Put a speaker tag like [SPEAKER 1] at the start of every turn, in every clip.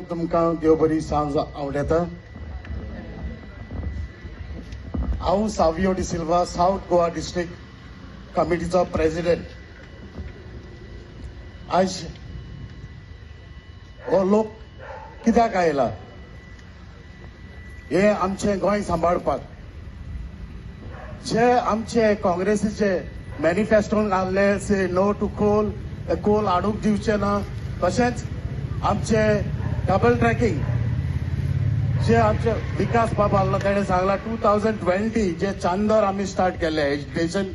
[SPEAKER 1] तुमकां देव बरी सांज आवडेता. हांव सावियो डी सिल्वा साउथ गोवा डिस्ट्रिक्ट कमिटीचो प्रेसिडेंट. आज हो लोक कित्याक आयला हे आमचे गोंय सांबाळपाक. जे आमचे काँग्रेसीचे मॅनिफेस्टोन घाल्ले से नो टू कोल, कोल हाडूंक दिवचे ना. तशेंच आमचे डबल ट्रॅकिंग जे आमचे विकास बाब आहलो ताणें सांगला 2020 जे चांदर आमी स्टार्ट केले एज्युकेशन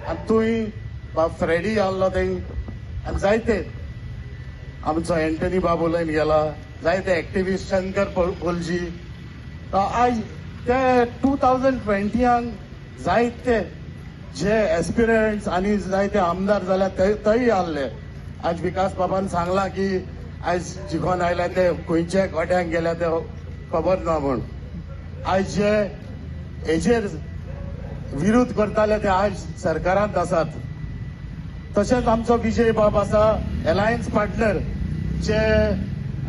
[SPEAKER 1] आनी तुय फ्रेडी आहलो थंय आनी जायते आमचो एंटनी बाब उलयन गेला, जायते एक्टिविस्ट शंकर पोलजी. आज ते 2020 जायते जे एस्पिरंट्स आनी जायते आमदार जाल्यार थंय आहले. आज विकास बाबान सांगला की आज जिखोन आयल्या ते खंयच्या गोट्यांक गेल्या ते खबर ना म्हूण. आज जे हेजेर विरोध करताले ते आज सरकारांत आसात. तशेंच आमचो विजय बाब आसा अलायन्स पार्टनर जे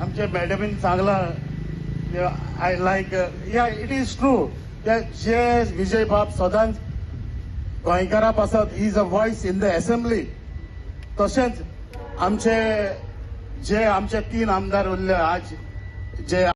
[SPEAKER 1] आमचे मॅडमीन सांगला. आय लायक या इट इज ट्रू जे विजय बाब सदांच गोंयकारां पासत is a voice in the assembly. तशेंच आमचे जे आमचे 3 आमदार उरले आज जे